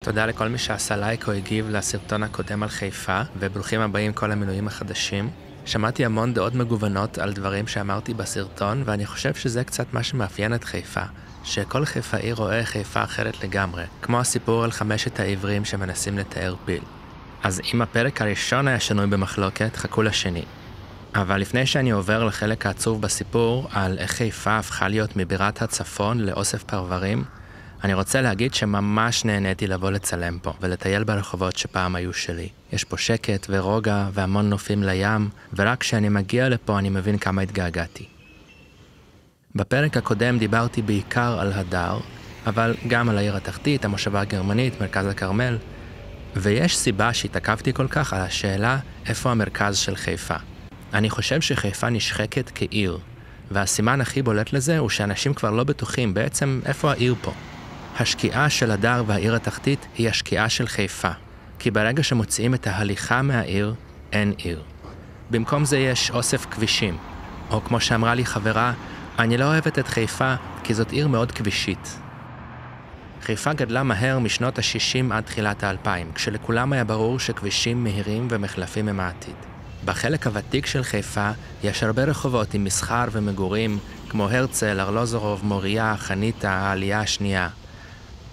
תודה לכל מי שעשה לייק או הגיב לסרטון הקודם על חיפה, וברוכים הבאים כל המינויים החדשים. שמעתי המון דעות מגוונות על דברים שאמרתי בסרטון, ואני חושב שזה קצת מה שמאפיין את חיפה, שכל חיפאי רואה חיפה אחרת לגמרי, כמו הסיפור על 5 העברים שמנסים לתאר פיל. אז אם הפרק הראשון היה שנוי במחלוקת, חכו לשני. אבל לפני שאני עובר לחלק העצוב בסיפור על איך חיפה הפכה להיות מבירת הצפון לאוסף פרברים, אני רוצה להגיד שממש נהניתי לבוא לצלם פה ולטייל ברחובות שפעם היו שלי. יש פה שקט ורוגע והמון נופים לים, ורק כשאני מגיע לפה אני מבין כמה התגעגעתי. בפרק הקודם דיברתי בעיקר על הדר, אבל גם על העיר התחתית, המושבה הגרמנית, מרכז הכרמל, ויש סיבה שהתעכבתי כל כך על השאלה איפה המרכז של חיפה. אני חושב שחיפה נשחקת כעיר, והסימן הכי בולט לזה הוא שאנשים כבר לא בטוחים בעצם איפה העיר פה. השקיעה של הדר והעיר התחתית היא השקיעה של חיפה, כי ברגע שמוציאים את ההליכה מהעיר, אין עיר. במקום זה יש אוסף כבישים, או כמו שאמרה לי חברה, אני לא אוהבת את חיפה כי זאת עיר מאוד כבישית. חיפה גדלה מהר משנות ה-60 עד תחילת ה-2000, כשלכולם היה ברור שכבישים מהירים ומחלפים הם העתיד. בחלק הוותיק של חיפה יש הרבה רחובות עם מסחר ומגורים, כמו הרצל, ארלוזורוב, מוריה, חניתה, העלייה השנייה.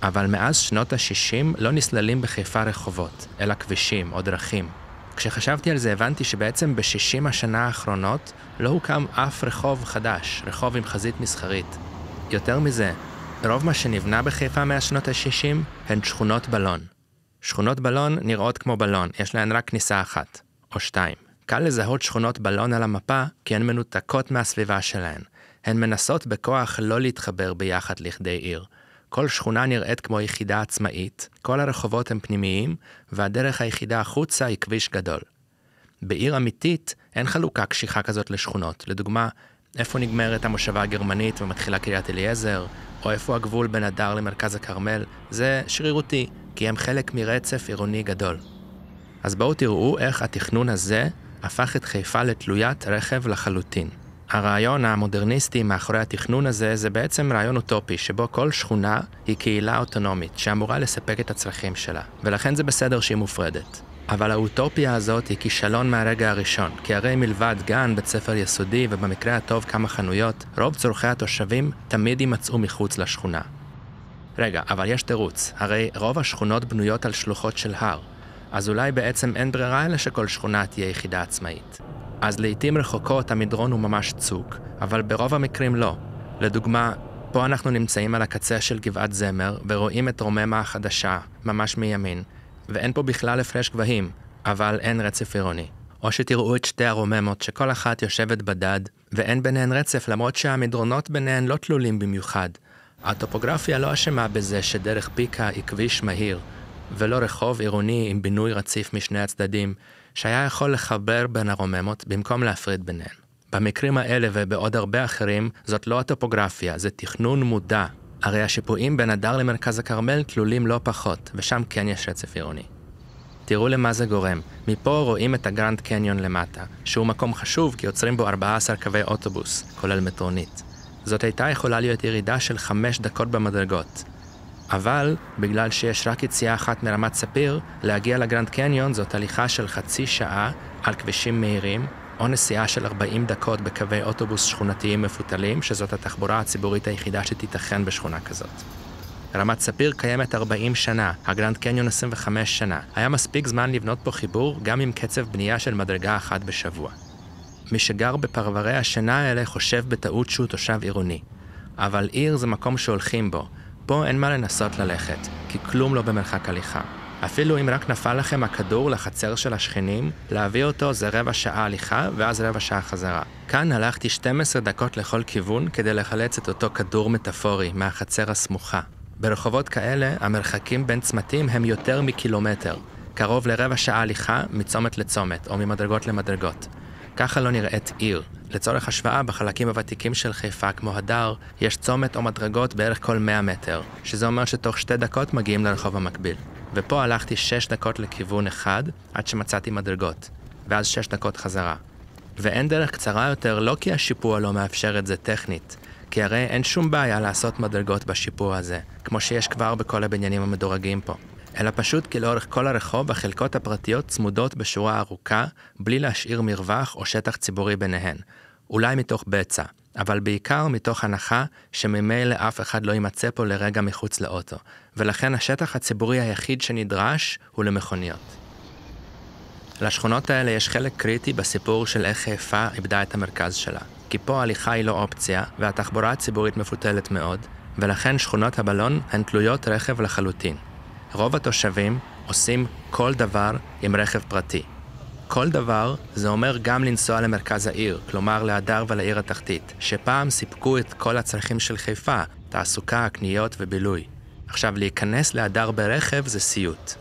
אבל מאז שנות ה-60 לא נסללים בחיפה רחובות, אלא כבישים או דרכים. כשחשבתי על זה הבנתי שבעצם ב-60 השנה האחרונות לא הוקם אף רחוב חדש, רחוב עם חזית מסחרית. יותר מזה, רוב מה שנבנה בחיפה מאז שנות ה-60 הן שכונות בלון. שכונות בלון נראות כמו בלון, יש להן רק כניסה אחת, או 2. קל לזהות שכונות בלון על המפה כי הן מנותקות מהסביבה שלהן. הן מנסות בכוח לא להתחבר ביחד לכדי עיר. כל שכונה נראית כמו יחידה עצמאית, כל הרחובות הם פנימיים, והדרך היחידה החוצה היא כביש גדול. בעיר אמיתית אין חלוקה קשיחה כזאת לשכונות. לדוגמה, איפה נגמרת המושבה הגרמנית ומתחילה קריית אליעזר, או איפה הגבול בין הדר למרכז הכרמל, זה שרירותי, כי הם חלק מרצף עירוני גדול. אז בואו תראו איך התכנון הזה הפך את חיפה לתלוית רכב לחלוטין. הרעיון המודרניסטי מאחורי התכנון הזה זה בעצם רעיון אוטופי, שבו כל שכונה היא קהילה אוטונומית שאמורה לספק את הצרכים שלה, ולכן זה בסדר שהיא מופרדת. אבל האוטופיה הזאת היא כישלון מהרגע הראשון, כי הרי מלבד גן, בית ספר יסודי ובמקרה הטוב כמה חנויות, רוב צורכי התושבים תמיד יימצאו מחוץ לשכונה. רגע, אבל יש תירוץ, הרי רוב השכונות בנויות על שלוחות של הר, אז אולי בעצם אין ברירה אלא שכל שכונה תהיה יחידה עצמאית. אז לעתים רחוקות המדרון הוא ממש צוק, אבל ברוב המקרים לא. לדוגמה, פה אנחנו נמצאים על הקצה של גבעת זמר ורואים את רוממה החדשה, ממש מימין, ואין פה בכלל הפרש גבהים, אבל אין רצף עירוני. או שתראו את שתי הרוממות שכל אחת יושבת בדד, ואין ביניהן רצף למרות שהמדרונות ביניהן לא תלולים במיוחד. הטופוגרפיה לא אשמה בזה שדרך פיקה היא כביש מהיר, ולא רחוב עירוני עם בינוי רציף משני הצדדים, שהיה יכול לחבר בין הרוממות במקום להפריד ביניהן. במקרים האלה ובעוד הרבה אחרים, זאת לא הטופוגרפיה, זה תכנון מודע. הרי השיפועים בין הדר למרכז הכרמל תלולים לא פחות, ושם כן יש רצף עירוני. תראו למה זה גורם. מפה רואים את הגרנד קניון למטה, שהוא מקום חשוב כי יוצרים בו 14 קווי אוטובוס, כולל מטרונית. זאת הייתה יכולה להיות ירידה של 5 דקות במדרגות. אבל, בגלל שיש רק יציאה אחת מרמת ספיר, להגיע לגרנד קניון זאת הליכה של חצי שעה על כבישים מהירים, או נסיעה של 40 דקות בקווי אוטובוס שכונתיים מפותלים, שזאת התחבורה הציבורית היחידה שתיתכן בשכונה כזאת. רמת ספיר קיימת 40 שנה, הגרנד קניון 25 שנה. היה מספיק זמן לבנות פה חיבור גם עם קצב בנייה של מדרגה אחת בשבוע. מי שגר בפרברי השינה האלה חושב בטעות שהוא תושב עירוני. אבל עיר זה מקום שהולכים בו. פה אין מה לנסות ללכת, כי כלום לא במרחק הליכה. אפילו אם רק נפל לכם הכדור לחצר של השכנים, להביא אותו זה רבע שעה הליכה ואז רבע שעה חזרה. כאן הלכתי 12 דקות לכל כיוון כדי לחלץ את אותו כדור מטאפורי מהחצר הסמוכה. ברחובות כאלה, המרחקים בין צמתים הם יותר מקילומטר, קרוב לרבע שעה הליכה מצומת לצומת או ממדרגות למדרגות. ככה לא נראית עיר. לצורך השוואה, בחלקים הוותיקים של חיפה כמו הדר, יש צומת או מדרגות בערך כל 100 מטר, שזה אומר שתוך 2 דקות מגיעים לרחוב המקביל. ופה הלכתי 6 דקות לכיוון אחד עד שמצאתי מדרגות, ואז 6 דקות חזרה. ואין דרך קצרה יותר לא כי השיפוע לא מאפשר את זה טכנית, כי הרי אין שום בעיה לעשות מדרגות בשיפוע הזה, כמו שיש כבר בכל הבניינים המדורגים פה. אלא פשוט כי לאורך כל הרחוב החלקות הפרטיות צמודות בשורה ארוכה, בלי להשאיר מרווח או שטח ציבורי ביניהן. אולי מתוך בצע, אבל בעיקר מתוך הנחה שממילא אף אחד לא יימצא פה לרגע מחוץ לאוטו, ולכן השטח הציבורי היחיד שנדרש הוא למכוניות. לשכונות האלה יש חלק קריטי בסיפור של איך חיפה איבדה את המרכז שלה, כי פה ההליכה היא לא אופציה, והתחבורה הציבורית מפותלת מאוד, ולכן שכונות הבלון הן תלויות רכב לחלוטין. רוב התושבים עושים כל דבר עם רכב פרטי. כל דבר זה אומר גם לנסוע למרכז העיר, כלומר להדר ולעיר התחתית, שפעם סיפקו את כל הצרכים של חיפה, תעסוקה, קניות ובילוי. עכשיו, להיכנס להדר ברכב זה סיוט.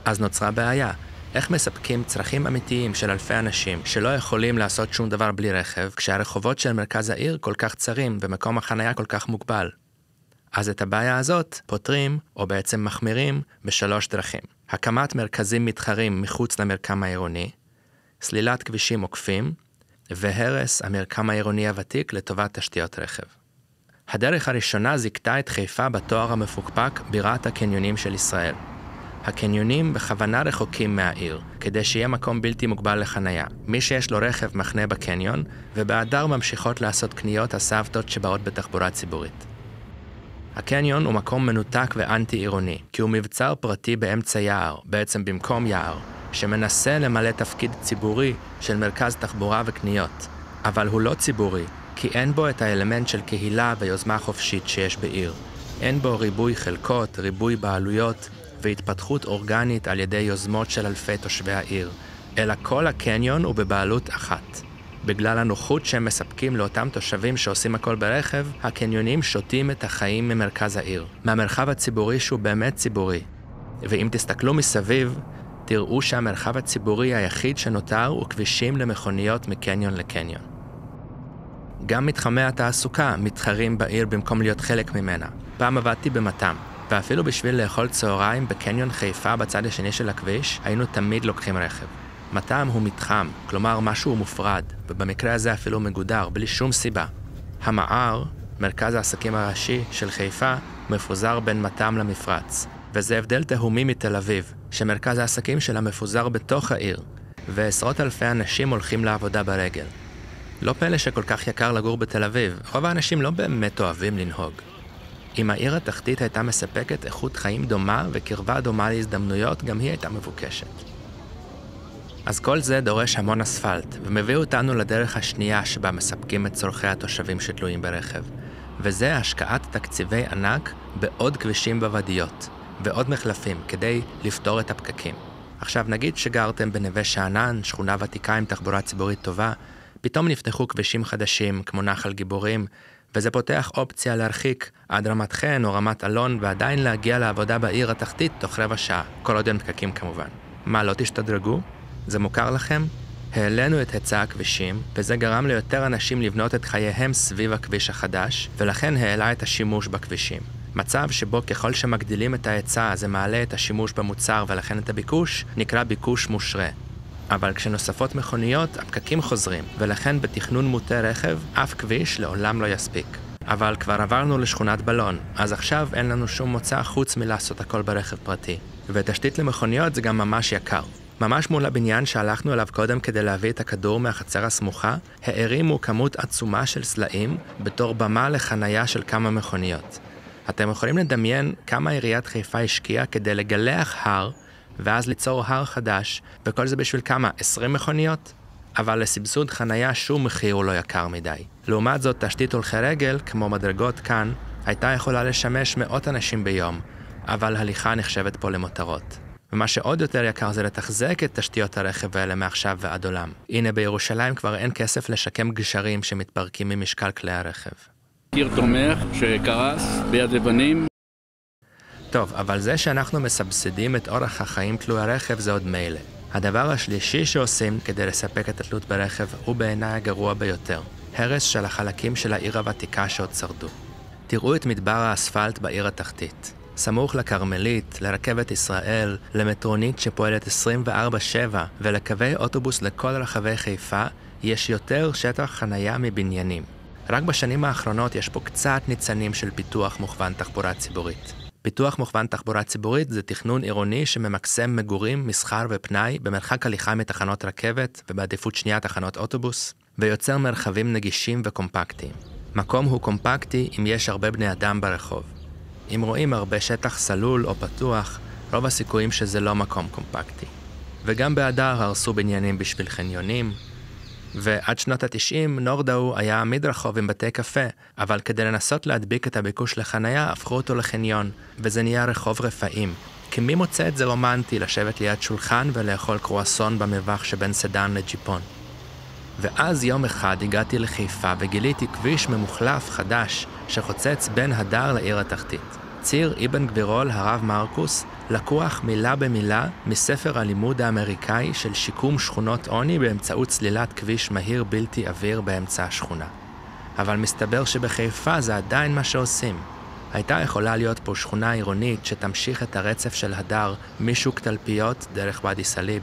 אז נוצרה בעיה. איך מספקים צרכים אמיתיים של אלפי אנשים שלא יכולים לעשות שום דבר בלי רכב, כשהרחובות של מרכז העיר כל כך צרים ומקום החנייה כל כך מוגבל? אז את הבעיה הזאת פותרים, או בעצם מחמירים, בשלוש דרכים. הקמת מרכזים מתחרים מחוץ למרקם העירוני, סלילת כבישים עוקפים, והרס המרקם העירוני הוותיק לטובת תשתיות רכב. הדרך הראשונה זיקתה את חיפה בתואר המפוקפק בירת הקניונים של ישראל. הקניונים בכוונה רחוקים מהעיר, כדי שיהיה מקום בלתי מוגבל לחנייה. מי שיש לו רכב מחנה בקניון, ובהדר ממשיכות לעשות קניות הסבתות שבאות בתחבורה ציבורית. הקניון הוא מקום מנותק ואנטי-עירוני, כי הוא מבצר פרטי באמצע יער, בעצם במקום יער, שמנסה למלא תפקיד ציבורי של מרכז תחבורה וקניות. אבל הוא לא ציבורי, כי אין בו את האלמנט של קהילה ויוזמה חופשית שיש בעיר. אין בו ריבוי חלקות, ריבוי בעלויות והתפתחות אורגנית על ידי יוזמות של אלפי תושבי העיר, אלא כל הקניון הוא בבעלות אחת. בגלל הנוחות שהם מספקים לאותם תושבים שעושים הכל ברכב, הקניונים שותים את החיים ממרכז העיר, מהמרחב הציבורי שהוא באמת ציבורי. ואם תסתכלו מסביב, תראו שהמרחב הציבורי היחיד שנותר הוא כבישים למכוניות מקניון לקניון. גם מתחמי התעסוקה מתחרים בעיר במקום להיות חלק ממנה. פעם עבדתי במתם, ואפילו בשביל לאכול צהריים בקניון חיפה בצד השני של הכביש, היינו תמיד לוקחים רכב. מתם הוא מתחם, כלומר משהו מופרד, ובמקרה הזה אפילו מגודר, בלי שום סיבה. המער, מרכז העסקים הראשי של חיפה, מפוזר בין מתם למפרץ, וזה הבדל תהומי מתל אביב, שמרכז העסקים שלה מפוזר בתוך העיר, ועשרות אלפי אנשים הולכים לעבודה ברגל. לא פלא שכל כך יקר לגור בתל אביב, רוב האנשים לא באמת אוהבים לנהוג. אם העיר התחתית הייתה מספקת איכות חיים דומה וקרבה דומה להזדמנויות, גם היא הייתה מבוקשת. אז כל זה דורש המון אספלט, ומביא אותנו לדרך השנייה שבה מספקים את צורכי התושבים שתלויים ברכב, וזה השקעת תקציבי ענק בעוד כבישים בוודיות, ועוד מחלפים כדי לפתור את הפקקים. עכשיו נגיד שגרתם בנווה שאנן, שכונה ותיקה עם תחבורה ציבורית טובה, פתאום נפתחו כבישים חדשים כמו נחל גיבורים, וזה פותח אופציה להרחיק עד רמת חן או רמת אלון ועדיין להגיע לעבודה בעיר התחתית תוך רבע שעה, כל עוד אין פקקים כמובן. מה, לא תשתדרגו? זה מוכר לכם? העלינו את היצע הכבישים, וזה גרם ליותר אנשים לבנות את חייהם סביב הכביש החדש, ולכן העלה את השימוש בכבישים. מצב שבו ככל שמגדילים את ההיצע זה מעלה את השימוש במוצר ולכן את הביקוש, נקרא ביקוש מושרה. אבל כשנוספות מכוניות, הפקקים חוזרים, ולכן בתכנון מוטה רכב, אף כביש לעולם לא יספיק. אבל כבר עברנו לשכונת בלון, אז עכשיו אין לנו שום מוצא חוץ מלעשות הכל ברכב פרטי. ותשתית למכוניות זה גם ממש יקר. ממש מול הבניין שהלכנו אליו קודם כדי להביא את הכדור מהחצר הסמוכה, הערימו כמות עצומה של סלעים בתור במה לחנייה של כמה מכוניות. אתם יכולים לדמיין כמה עיריית חיפה השקיעה כדי לגלח הר, ואז ליצור הר חדש, וכל זה בשביל כמה? 20 מכוניות? אבל לסבסוד חנייה שום מחיר הוא לא יקר מדי. לעומת זאת, תשתית הולכי רגל, כמו מדרגות כאן, הייתה יכולה לשמש מאות אנשים ביום, אבל הליכה נחשבת פה למותרות. ומה שעוד יותר יקר זה לתחזק את תשתיות הרכב האלה מעכשיו ועד עולם. הנה בירושלים כבר אין כסף לשקם גשרים שמתפרקים ממשקל כלי הרכב. קיר תומך שקרס ביד לבנים. טוב, אבל זה שאנחנו מסבסדים את אורח החיים תלוי הרכב זה עוד מילא. הדבר השלישי שעושים כדי לספק את התלות ברכב הוא בעיניי הגרוע ביותר. הרס של החלקים של העיר הוותיקה שעוד שרדו. תראו את מדבר האספלט בעיר התחתית. סמוך לקרמלית, לרכבת ישראל, למטרונית שפועלת 24/7 ולקווי אוטובוס לכל רחבי חיפה, יש יותר שטח חנייה מבניינים. רק בשנים האחרונות יש פה קצת ניצנים של פיתוח מוכוון תחבורה ציבורית. פיתוח מוכוון תחבורה ציבורית זה תכנון עירוני שממקסם מגורים, מסחר ופנאי במרחק הליכה מתחנות רכבת ובעדיפות שנייה תחנות אוטובוס, ויוצר מרחבים נגישים וקומפקטיים. מקום הוא קומפקטי אם יש הרבה בני אדם ברחוב. אם רואים הרבה שטח סלול או פתוח, רוב הסיכויים שזה לא מקום קומפקטי. וגם בהדר הרסו בניינים בשביל חניונים, ועד שנות ה-90 נורדאו היה עמיד רחוב עם בתי קפה, אבל כדי לנסות להדביק את הביקוש לחנייה הפכו אותו לחניון, וזה נהיה רחוב רפאים. כי מי מוצא את זה רומנטי לשבת ליד שולחן ולאכול קרואסון במרווח שבין סדן לג'יפון. ואז יום אחד הגעתי לחיפה וגיליתי כביש ממוחלף חדש שחוצץ בין הדר לעיר התחתית. ציר אבן גבירול הרב מרקוס לקוח מילה במילה מספר הלימוד האמריקאי של שיקום שכונות עוני באמצעות סלילת כביש מהיר בלתי עביר באמצע השכונה. אבל מסתבר שבחיפה זה עדיין מה שעושים. הייתה יכולה להיות פה שכונה עירונית שתמשיך את הרצף של הדר משוק תלפיות דרך ואדי סאליב.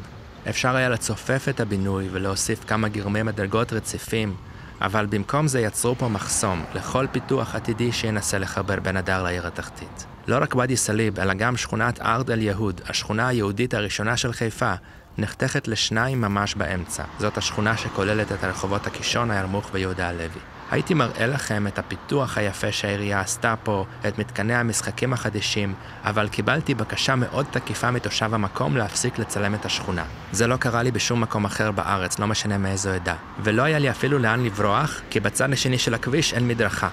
אפשר היה לצופף את הבינוי ולהוסיף כמה גרמי מדרגות רציפים, אבל במקום זה יצרו פה מחסום לכל פיתוח עתידי שינסה לחבר בין הדר לעיר התחתית. לא רק ואדי סאליב, אלא גם שכונת ארד אל יהוד, השכונה היהודית הראשונה של חיפה, נחתכת לשניים ממש באמצע. זאת השכונה שכוללת את הרחובות הקישון, הירמוך ויהודה הלוי. הייתי מראה לכם את הפיתוח היפה שהעירייה עשתה פה, את מתקני המשחקים החדשים, אבל קיבלתי בקשה מאוד תקיפה מתושב המקום להפסיק לצלם את השכונה. זה לא קרה לי בשום מקום אחר בארץ, לא משנה מאיזו עדה. ולא היה לי אפילו לאן לברוח, כי בצד השני של הכביש אין מדרכה.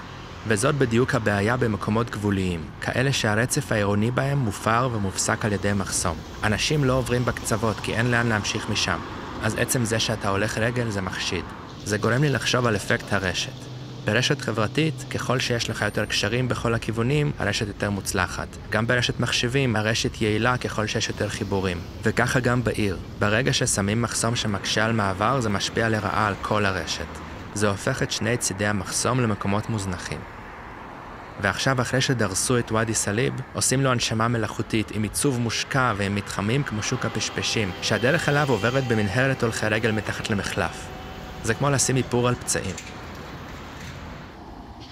וזאת בדיוק הבעיה במקומות גבוליים, כאלה שהרצף העירוני בהם מופר ומופסק על ידי מחסום. אנשים לא עוברים בקצוות כי אין לאן להמשיך משם, אז עצם זה שאתה הולך רגל זה מחשיד. זה גורם לי לחשוב על אפקט הרשת. ברשת חברתית, ככל שיש לך יותר קשרים בכל הכיוונים, הרשת יותר מוצלחת. גם ברשת מחשבים, הרשת יעילה ככל שיש יותר חיבורים. וככה גם בעיר. ברגע ששמים מחסום שמקשה על מעבר, זה משפיע לרעה על כל הרשת. זה הופך את שני צידי המחסום למקומות מוזנחים. ועכשיו אחרי שדרסו את ואדי סאליב, עושים לו הנשמה מלאכותית עם עיצוב מושקע ועם מתחמים כמו שוק הפשפשים, שהדרך אליו עוברת במנהרת הולכי רגל מתחת למחלף. זה כמו לשים איפור על פצעים.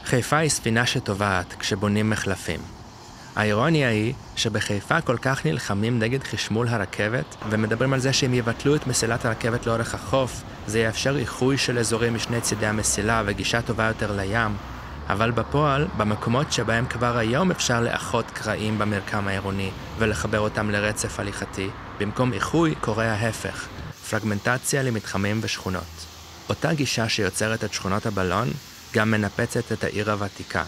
חיפה היא ספינה שטובעת כשבונים מחלפים. האירוניה היא שבחיפה כל כך נלחמים נגד חשמול הרכבת, ומדברים על זה שהם יבטלו את מסילת הרכבת לאורך החוף, זה יאפשר איחוי של אזורים משני צידי המסילה וגישה טובה יותר לים, אבל בפועל, במקומות שבהם כבר היום אפשר לאחות קרעים במרקם העירוני ולחבר אותם לרצף הליכתי, במקום איחוי קורה ההפך, פרגמנטציה למתחמים ושכונות. אותה גישה שיוצרת את שכונות הבלון גם מנפצת את העיר הוותיקה.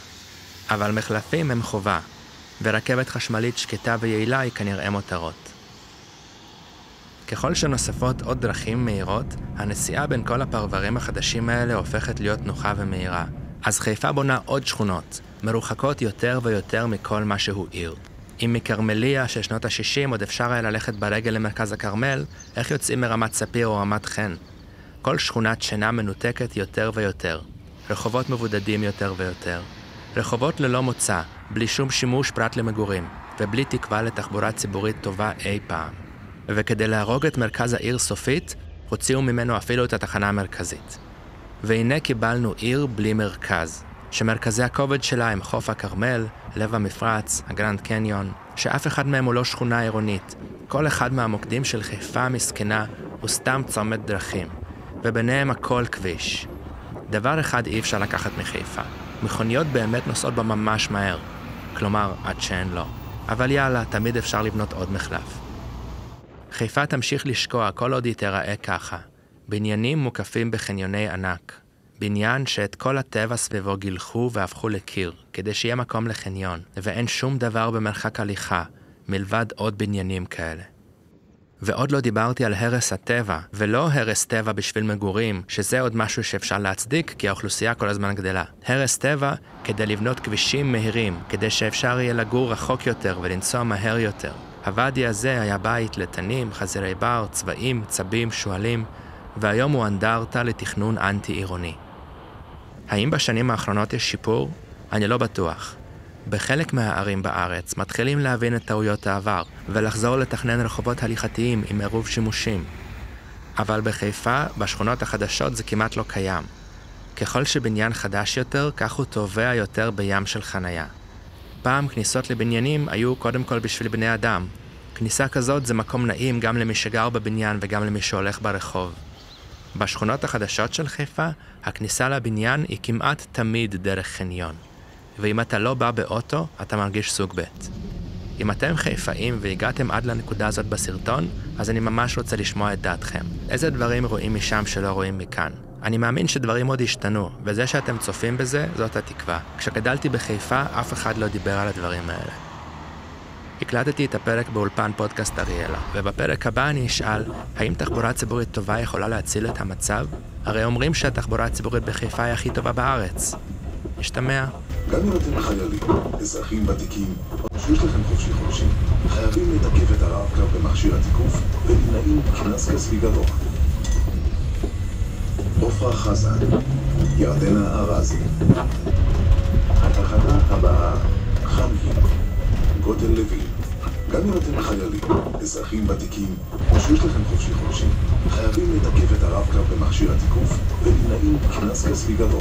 אבל מחלפים הם חובה, ורכבת חשמלית שקטה ויעילה היא כנראה מותרות. ככל שנוספות עוד דרכים מהירות, הנסיעה בין כל הפרברים החדשים האלה הופכת להיות נוחה ומהירה. אז חיפה בונה עוד שכונות, מרוחקות יותר ויותר מכל מה שהוא עיר. אם מקרמליה של שנות ה-60 עוד אפשר היה ללכת ברגל למרכז הקרמל, איך יוצאים מרמת ספיר או רמת חן? כל שכונת שינה מנותקת יותר ויותר. רחובות מבודדים יותר ויותר. רחובות ללא מוצא, בלי שום שימוש פרט למגורים, ובלי תקווה לתחבורה ציבורית טובה אי פעם. וכדי להרוג את מרכז העיר סופית, הוציאו ממנו אפילו את התחנה המרכזית. והנה קיבלנו עיר בלי מרכז, שמרכזי הכובד שלה הם חוף הכרמל, לב המפרץ, הגרנד קניון, שאף אחד מהם הוא לא שכונה עירונית. כל אחד מהמוקדים של חיפה מסכנה הוא סתם צומת דרכים, וביניהם הכל כביש. דבר אחד אי אפשר לקחת מחיפה. מכוניות באמת נוסעות בה ממש מהר. כלומר, עד שהן לא. אבל יאללה, תמיד אפשר לבנות עוד מחלף. חיפה תמשיך לשקוע כל עוד היא תיראה ככה. בניינים מוקפים בחניוני ענק. בניין שאת כל הטבע סביבו גילחו והפכו לקיר, כדי שיהיה מקום לחניון, ואין שום דבר במרחק הליכה, מלבד עוד בניינים כאלה. ועוד לא דיברתי על הרס הטבע, ולא הרס טבע בשביל מגורים, שזה עוד משהו שאפשר להצדיק, כי האוכלוסייה כל הזמן גדלה. הרס טבע כדי לבנות כבישים מהירים, כדי שאפשר יהיה לגור רחוק יותר ולנסוע מהר יותר. הוואדי הזה היה בית לתנים, חזירי בר, צבעים, צבים, שואלים, והיום הוא אנדרטה לתכנון אנטי-עירוני. האם בשנים האחרונות יש שיפור? אני לא בטוח. בחלק מהערים בארץ מתחילים להבין את טעויות העבר ולחזור לתכנן רחובות הליכתיים עם עירוב שימושים. אבל בחיפה, בשכונות החדשות זה כמעט לא קיים. ככל שבניין חדש יותר, כך הוא טובע יותר בים של חנייה. פעם כניסות לבניינים היו קודם כל בשביל בני אדם. כניסה כזאת זה מקום נעים גם למי שגר בבניין וגם למי שהולך ברחוב. בשכונות החדשות של חיפה, הכניסה לבניין היא כמעט תמיד דרך חניון. ואם אתה לא בא באוטו, אתה מרגיש סוג ב'. אם אתם חיפאים והגעתם עד לנקודה הזאת בסרטון, אז אני ממש רוצה לשמוע את דעתכם. איזה דברים רואים משם שלא רואים מכאן? אני מאמין שדברים עוד השתנו, וזה שאתם צופים בזה, זאת התקווה. כשגדלתי בחיפה, אף אחד לא דיבר על הדברים האלה. הקלטתי את הפרק באולפן פודקאסט אריאלה, ובפרק הבא אני אשאל, האם תחבורה ציבורית טובה יכולה להציל את המצב? הרי אומרים שהתחבורה הציבורית בחיפה היא הכי טובה בארץ. משתמע. גם אם אתם חיילים, אזרחים ותיקים, או שיש לכם חופשי חודשי, חייבים לתקף את הרב-קו במכשיר התיקוף ונמנעים קנס כספי גבוה. עופרה חזן, ירדנה ארזי. התחנה הבאה, חנקין, גודל לוין. גם אם אתם חיילים, אזרחים ותיקים, או שיש לכם חופשי חודשי, חייבים לתקף את הרב-קו במכשיר התיקוף ונמנעים קנס כספי גבוה.